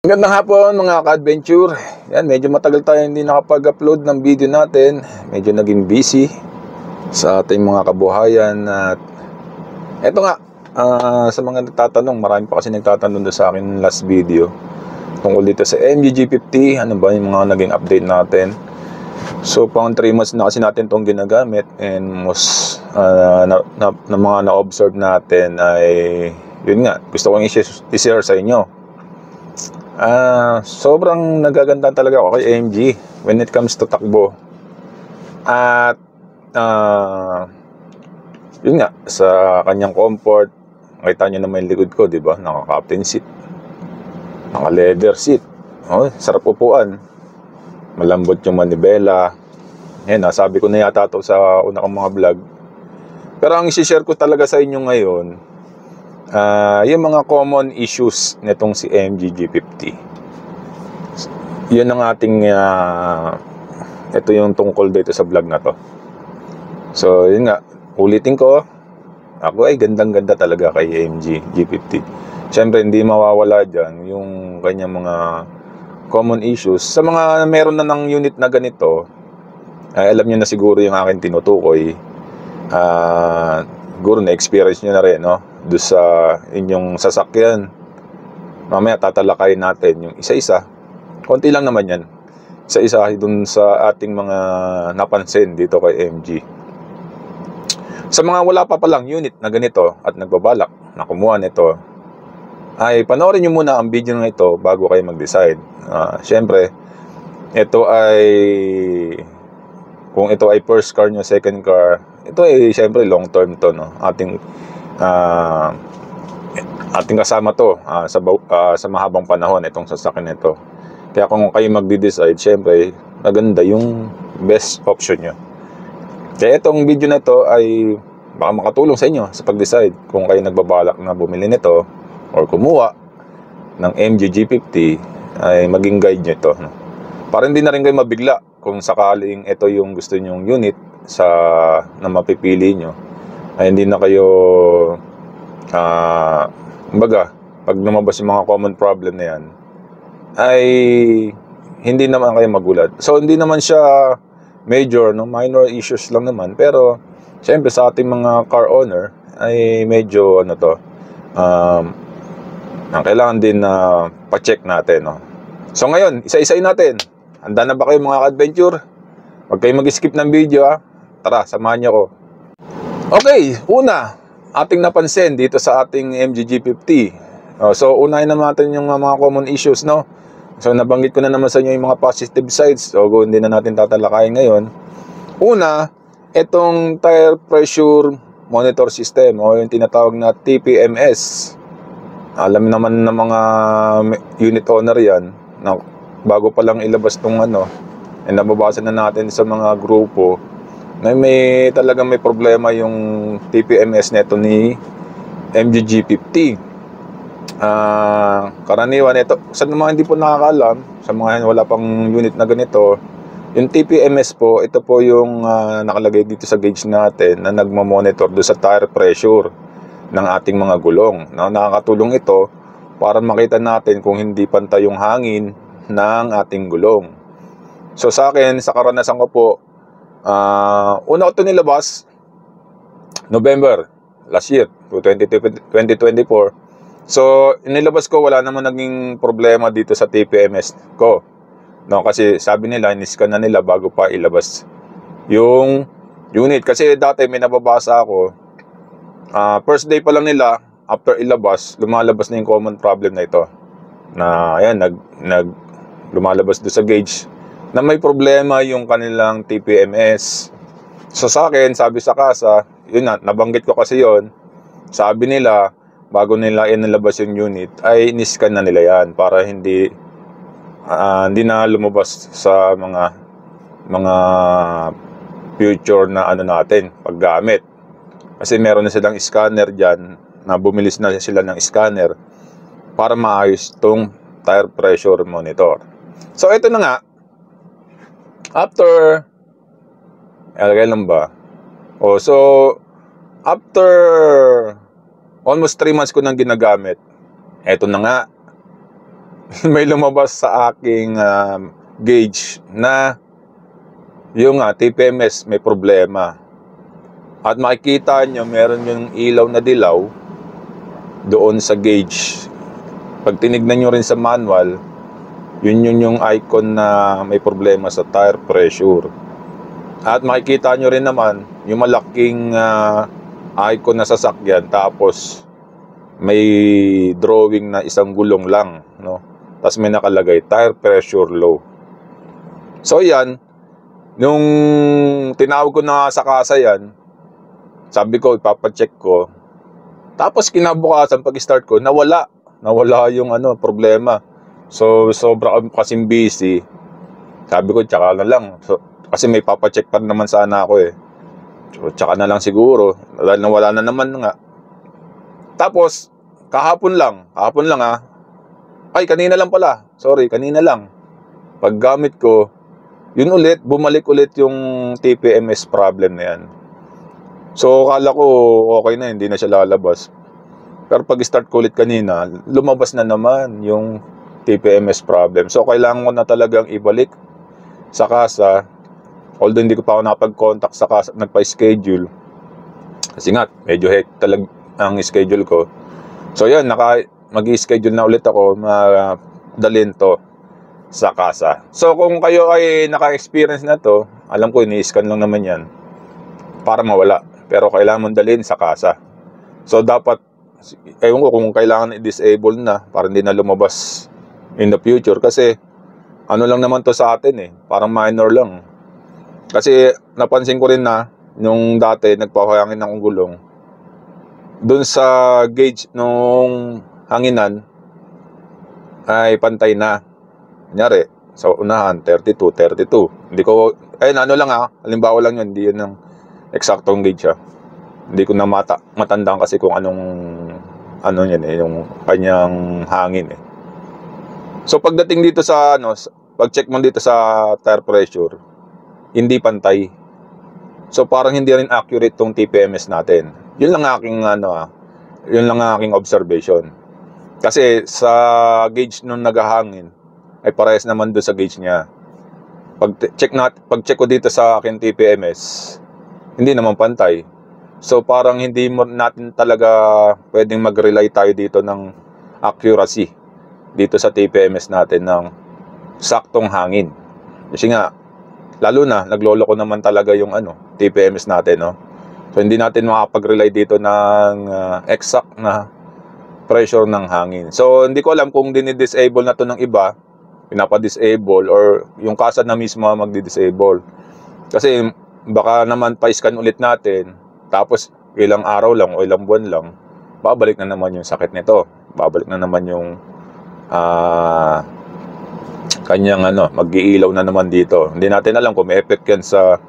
Magandang hapon mga ka-adventure. Yan, medyo matagal tayo hindi nakapag-upload ng video natin. Medyo naging busy sa ating mga kabuhayan. At eto nga, sa mga nagtatanong, marami pa kasi nagtatanong doon sa akin last video tungkol dito sa MG-G50. Ano ba yung mga naging update natin? So pang 3 months na kasi natin itong ginagamit. And most na mga na-observe natin ay yun nga, gusto kong i-share sa inyo. Sobrang nagaganda talaga ako kay AMG when it comes to takbo. At yun nga, sa kanyang comfort, makita nyo naman yung likod ko, di ba? Naka-captain seat, naka-leather seat. Oh, sarap upuan. Malambot yung manibela. Yan, nasabi ko na yata ito sa una kong mga vlog. Pero ang isi-share ko talaga sa inyo ngayon, yung mga common issues nitong si AMG G50. Yun ang ating ito yung tungkol dito sa vlog na to. So yun nga, ulitin ko, ako ay gandang-ganda talaga kay AMG G50. Siyempre hindi mawawala dyan yung kanyang mga common issues. Sa mga meron na ng unit na ganito, alam nyo na siguro yung aking tinutukoy. Siguro na-experience nyo na rin, no? Doon sa inyong sasakyan. Mamaya tatalakayin natin yung isa-isa. Konti lang naman yan. Isa-isa doon sa ating mga napansin dito kay AMG. Sa mga wala pa palang unit na ganito at nagbabalak na kumuha nito, ay panoorin nyo muna ang video na ito bago kayo mag-decide. Siyempre, ito ay, kung ito ay first car nyo, second car, ito ay siyempre long term to, no? Ating kasama to sa mahabang panahon itong sasakyan nito. Kaya kung kayo magde-decide, syempre maganda yung best option nyo. Kaya itong video na to ay baka makatulong sa inyo sa pag-decide kung kayo nagbabalak na bumili nito or kumuha ng MG G50, ay maging guide nyo ito, no? Para hindi na rin kayo mabigla kung sakaling ito yung gusto nyong unit na mapipili nyo, ay hindi na kayo kumbaga, pag lumabas yung mga common problem na yan, ay hindi naman kayo magulat. So hindi naman siya major, no? Minor issues lang naman. Pero syempre sa ating mga car owner ay medyo ang kailangan din na pa-check natin, no? So ngayon, isa-isayin natin. Handa na ba kayo mga ka-adventure? Huwag kayong mag-skip ng video, ha? Tara, samahan niyo ako. Okay, una, ating napansin dito sa ating MG G50. So unahin naman natin yung mga common issues, no? So nabanggit ko na naman sa inyo yung mga positive sides. So hindi na natin tatalakayin ngayon. Una, itong tire pressure monitor system o yung tinatawag na TPMS. Alam naman ng mga unit owner yan na bago pa lang ilabas tong nababasa na natin sa mga grupo na talagang may problema yung TPMS neto ni MG G50. Karaniwan ito, sa mga hindi po nakakaalam, sa mga wala pang unit na ganito, yung TPMS po, ito po yung nakalagay dito sa gauge natin na nagmamonitor do sa tire pressure ng ating mga gulong. Nakakatulong ito para makita natin kung hindi pantay yung hangin ng ating gulong. So sa akin, sa karanasan ko po, una ko ito nilabas November last year, 2024. So inilabas ko, wala naman naging problema dito sa TPMS ko, no? Kasi sabi nila, in-scan na nila bago pa ilabas yung unit. Kasi dati may nababasa ako, first day pa lang nila after ilabas, lumalabas na yung common problem na ito, na ayan, lumalabas doon sa gauge na may problema yung kanilang TPMS. So sa akin, sabi sa kasa, yun na, nabanggit ko kasi yon. Sabi nila, bago nila inilabas yung unit, ay in-scan na nila yan para hindi na lumabas sa mga future na natin paggamit. Kasi meron na silang scanner dyan, na bumilis na sila ng scanner para maayos itong tire pressure monitor. So ito na nga, after kailan ba? After almost 3 months ko nang ginagamit, eto na nga, may lumabas sa aking gauge na yung TPMS may problema. At makikita nyo, meron yung ilaw na dilaw doon sa gauge. Pag tinignan nyo rin sa manual, yun yung icon na may problema sa tire pressure. At makikita nyo rin naman yung malaking icon na sasakyan, tapos may drawing na isang gulong lang, no? Tapos may nakalagay tire pressure low. So yan, nung tinawag ko na sa kasa yan, sabi ko ipapacheck ko. Tapos kinabukasan pag start ko, nawala yung problema. So sobra kasing busy. Sabi ko tsaka na lang. So, kasi may papacheck pa naman sana ako eh. So, tsaka na lang siguro. Dahil nawala na naman nga. Tapos, kahapon lang Ay, kanina lang pala. Sorry, kanina lang. Paggamit ko, yun ulit, bumalik ulit yung TPMS problem na yan. So, kala ko okay na, hindi na siya lalabas. Pero pag start ko ulit kanina, lumabas na naman yung TPMS problem. So, kailangan ko na talagang ibalik sa kasa. Although hindi ko pa ako nakapag-contact sa kasa, nagpa-schedule. Kasi nga, medyo hectic ang schedule ko. So, yan, mag-i-schedule na ulit ako dalhin to sa kasa. So, kung kayo ay naka-experience na to, alam ko, ini-scan lang naman yan para mawala. Pero kailangan mong dalhin sa kasa. So, dapat, ewan ko kung kailangan i-disable na para hindi na lumabas in the future. Kasi, ano lang naman to sa atin eh. Parang minor lang. Kasi, napansin ko rin na, nung dati, nagpapahangin akong gulong. Doon sa gauge nung hanginan, ay pantay na. Kunyari, sa unahan, 32. Hindi ko, halimbawa lang yun, hindi yun ang eksaktong gauge Hindi ko na matandaan kasi kung yung kanyang hangin eh. So pagdating dito sa pag-check mo dito sa tire pressure, hindi pantay. So parang hindi rin accurate tong TPMS natin. Yun lang aking observation. Kasi sa gauge nung naghahangin ay parehas naman doon sa gauge niya. Pag-check ko dito sa akin TPMS, hindi naman pantay. So parang hindi natin talaga pwedeng mag-rely tayo dito ng accuracy dito sa TPMS natin ng saktong hangin. Kasi nga, lalo na nagloloko naman talaga yung TPMS natin, no? So hindi natin makapag-rely dito ng exact na pressure ng hangin. So hindi ko alam kung dinidisable na to ng iba, pinapa-disable, or yung kasa na mismo magdi-disable. Kasi baka naman pa-scan ulit natin, tapos ilang araw lang o ilang buwan lang, babalik na naman yung sakit nito. Babalik na naman yung kanyang mag-iilaw na naman dito. Hindi natin alam kung may effect yan sa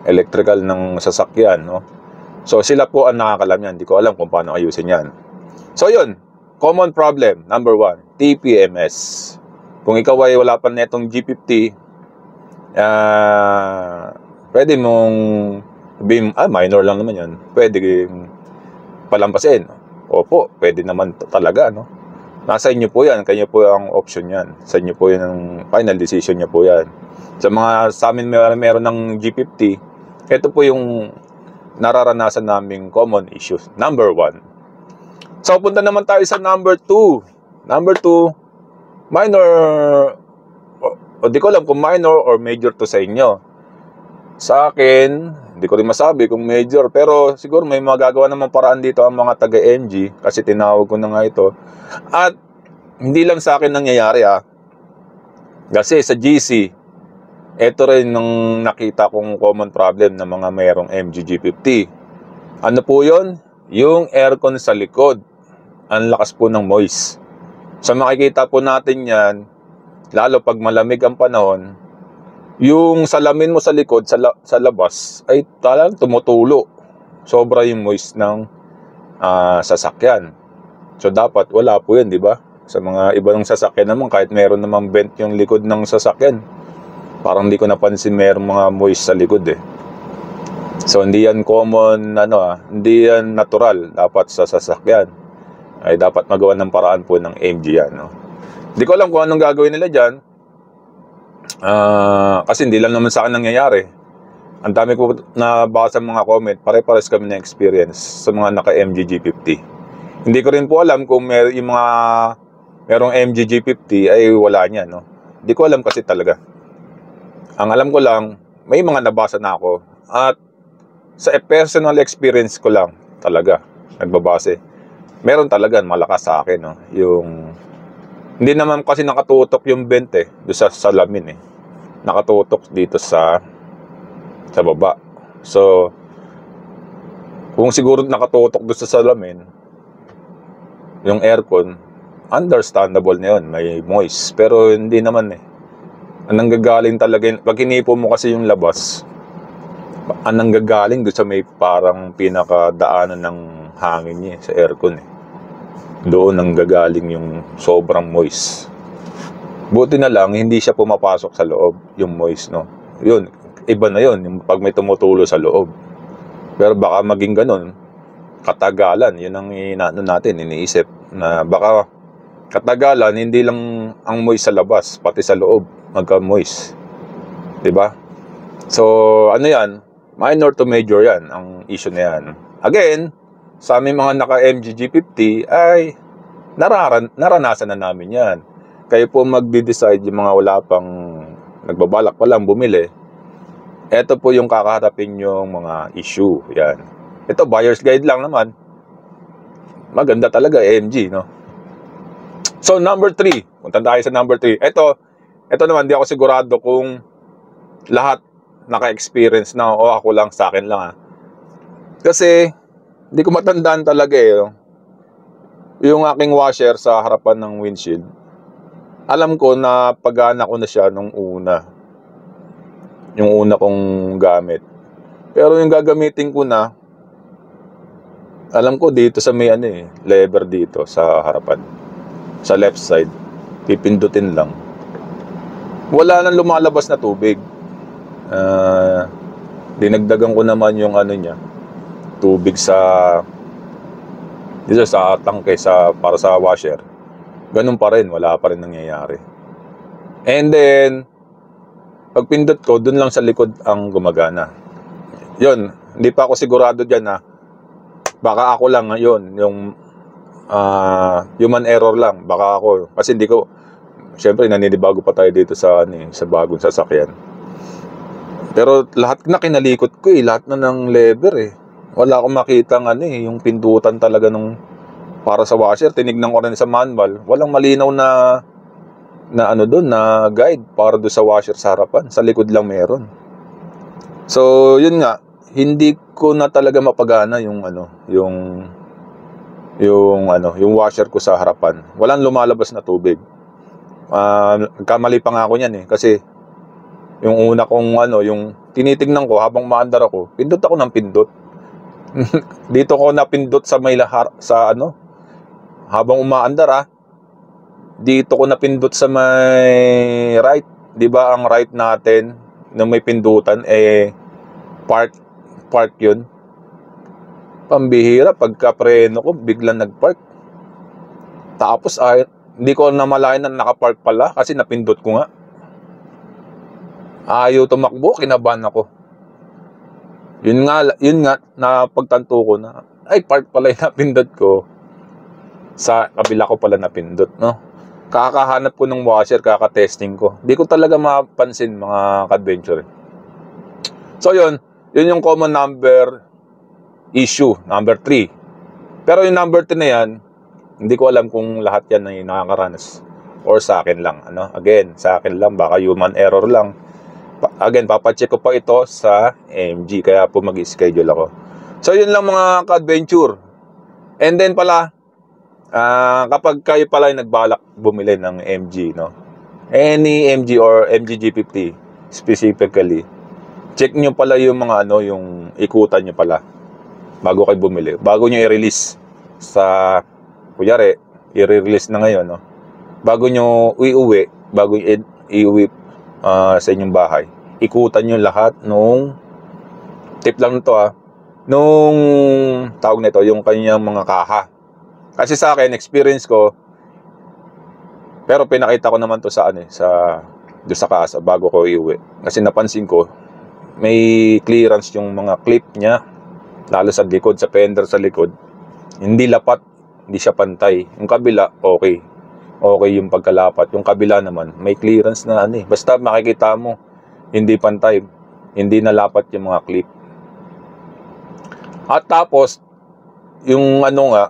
electrical ng sasakyan, no? So sila po ang nakakalam yan. Hindi ko alam kung paano ayusin yan. So yun, common problem number 1, TPMS. Kung ikaw ay wala pa netong G50, pwede mong sabihin, minor lang naman yan, pwede palampasin. Opo, pwede naman talaga, no? Nasa inyo po yan, kanya po ang option yan. Sa inyo po yan ang final decision niya po yan. Sa amin meron ng G50, ito po yung nararanasan naming common issues. Number 1. So, punta naman tayo sa number 2. Number 2, minor, o di ko alam kung minor or major to sa inyo. Sa akin, hindi ko rin masabi kung major, pero siguro may magagawa naman paraan dito ang mga taga-MG, kasi tinawag ko na nga ito. At hindi lang sa akin nangyayari kasi sa GC, ito rin nung nakita kong common problem ng mga mayroong MG G50. Ano po yun? Yung aircon sa likod. Ang lakas po ng moist. So makikita po natin yan, lalo pag malamig ang panahon, yung salamin mo sa likod, sa labas, ay talagang tumutulo. Sobra yung moist ng sasakyan. So dapat wala po yan, di ba? Sa mga ibang sasakyan naman, kahit meron namang vent yung likod ng sasakyan, parang hindi ko napansin meron mga moist sa likod eh. So hindi yan common, hindi yan natural dapat sa sasakyan. Ay dapat magawa ng paraan po ng MG yan, no? Di ko alam kung anong gagawin nila dyan. Kasi hindi lang naman sa akin nangyayari. Ang dami ko nabasa mga comment, pare-pares kami na experience sa mga naka MG-G50. Hindi ko rin po alam kung yung mga merong MG-G50 ay wala niya, no? Hindi ko alam kasi talaga. Ang alam ko lang, may mga nabasa na ako. At sa personal experience ko lang talaga, nagbabase. Meron talaga malakas sa akin, no? Yung hindi naman kasi nakatutok yung vent doon sa salamin Nakatutok dito sa baba. So, kung siguro nakatutok doon sa salamin, yung aircon, understandable na yun, may moist. Pero hindi naman Ang nanggagaling talaga, pag hinipo mo kasi yung labas, ang nanggagaling doon sa may parang pinakadaanan ng hangin niya sa aircon Doon nanggagaling yung sobrang moist. Buti na lang, hindi siya pumapasok sa loob, yung moist, no? Yun, iba na yun, yung pag may tumutulo sa loob. Pero baka maging ganun, katagalan, yun ang iniisip, na baka katagalan, hindi lang ang moist sa labas, pati sa loob, magka-moist. Diba? So, ano yan? Minor to major yan, ang issue na yan. Again, sa aming mga naka-MG-G50 ay naranasan na namin yan. Kayo po magde-decide yung mga wala pang nagbabalak pa lang bumili. Ito po yung kakaharapin yung mga issue. Yan. Ito, buyer's guide lang naman. Maganda talaga, AMG, no? So, number 3. Punta tayo sa number 3. Ito naman, di ako sigurado kung lahat naka-experience na o ako lang, sa akin lang. Kasi, di ko matandaan talaga yung aking washer sa harapan ng windshield. Alam ko na pagana ko na siya nung una. Yung una kong gamit. Pero yung gagamitin ko na, alam ko dito sa may lever dito sa harapan. Sa left side. Pipindutin lang. Wala nang lumalabas na tubig. Dinagdagan ko naman yung niya. Tubig dito sa tangke para sa washer. Ganun pa rin, wala pa rin nangyayari. And then, pag pindot ko, dun lang sa likod ang gumagana. Yun, hindi pa ako sigurado dyan baka ako lang yun, yung human error lang, baka ako. Kasi hindi ko, syempre naninibago pa tayo dito sa bagong sasakyan. Pero lahat na kinalikot ko lahat na ng lever Wala akong makitang yung pindutan talaga nung para sa washer. Tinignan ko rin sa manual. Walang malinaw na doon na guide para do sa washer sa harapan. Sa likod lang meron. So, yun nga, hindi ko na talaga mapagana yung washer ko sa harapan. Walang lumalabas na tubig. Kamali pa nga ako niyan kasi yung una kong yung tinitingnan ko habang maandar ako, pindot ako ng pindot. Dito ko napindot sa may habang umaandar dito ko napindot sa may right. 'Di ba ang right natin na may pindutan park 'yun. Pambihira, pagka preno ko biglang nagpark. Tapos hindi ko namalayan na nakapark pala kasi napindot ko nga. Ayaw tumakbo, kinabahan ako. Yun nga na pagtanto ko na park pala yung napindot ko. Sa kabila ko pala napindot, no? Kakahanap ko ng washer, kaka-testing ko. Di ko talaga mapansin, mga ka-adventure. So yun yung common number issue, number 3. Pero yung number 2 na yan, hindi ko alam kung lahat yan ay nakakaranas or sa akin lang, Again, sa akin lang, baka human error lang. Again, papacheck ko pa ito sa MG, kaya po mag-schedule ako. So yun lang mga ka-adventure. And then pala, kapag kayo pala ay nagbalak bumili ng MG, any MG or MG G50 specifically, check nyo pala yung mga yung ikutan nyo pala bago kayo bumili, bago nyo i-release sa, kunyari i-release na ngayon, bago nyo iuwi, bago iuwi sa inyong bahay, ikutan nyo lahat nung tip lang nito nung tawag nito, yung kanyang mga kaha. Kasi sa akin, experience ko, Pero pinakita ko naman to sa ano, doon sa casa bago ko iuwi. Kasi napansin ko, may clearance yung mga clip niya, lalo sa likod, sa fender sa likod. Hindi lapat, hindi siya pantay. Yung kabila, okay. Okay yung pagkalapat. Yung kabila naman, may clearance na ano eh. Basta makikita mo, hindi pantay, hindi nalapat yung mga clip. At tapos, yung ano nga,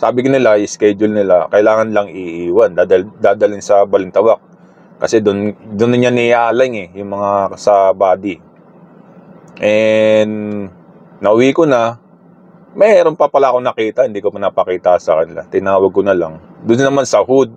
sabi nila, schedule nila, kailangan lang iiwan, dadalhin sa Balintawak. Kasi doon niya nialing eh, yung mga sa body. And nauwi ko na, mayroon pa pala akong nakita, hindi ko pa napakita sa kanila. Tinawag ko na lang. Doon naman sa hood.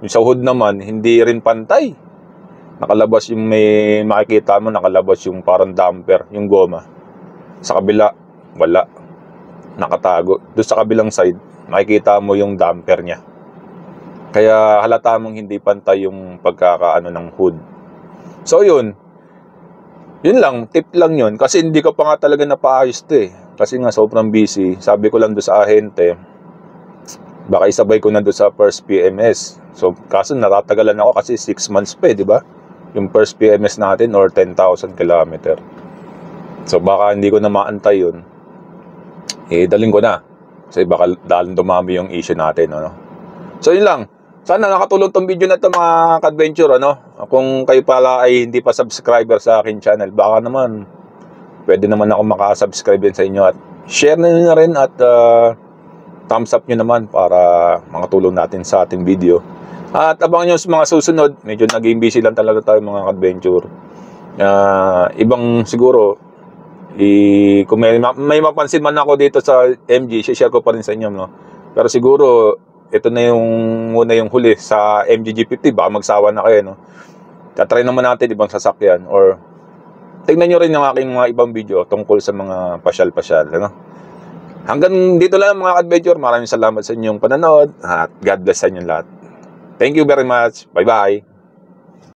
Yung sa hood naman, hindi rin pantay. Nakalabas yung may makikita mo, nakalabas yung parang damper, yung goma. Sa kabila, wala. Nakatago. Doon sa kabilang side, makikita mo yung damper niya. Kaya halata mong hindi pantay yung pagkakaano ng hood. So yun. Yun lang, tip lang yun. Kasi hindi ko pa nga talaga napaayos to eh. Kasi nga sobrang busy. Sabi ko lang doon sa ahente, baka isabay ko na doon sa first PMS. So kaso natatagalan ako kasi 6 months pa eh, di ba? Yung first PMS natin or 10,000 kilometer. So baka hindi ko na maantay yun. Dalhin ko na. Kasi baka dalang dumami yung issue natin, ano? So yun lang. Sana nakatulong tong video na to mga ka-adventure, ano? Kung kayo pala ay hindi pa subscriber sa akin channel, baka naman pwede naman ako makasubscribe din sa inyo at share na rin at thumbs up nyo naman para makatulong natin sa ating video. At abangan nyo sa mga susunod. Medyo naging busy lang talaga tayo mga ka-adventure. Ibang siguro, kung may mapansin man ako dito sa MG, share ko pa rin sa inyo, no? Pero siguro ito na yung muna yung huli sa MG G50, baka magsawa na kayo, no? Tatry naman natin ibang sasakyan or tingnan nyo rin yung aking mga ibang video tungkol sa mga pasyal-pasyal, ano? Hanggang dito lang mga adventure. Maraming salamat sa inyong panonood at God bless sa inyong lahat. Thank you very much. Bye-bye.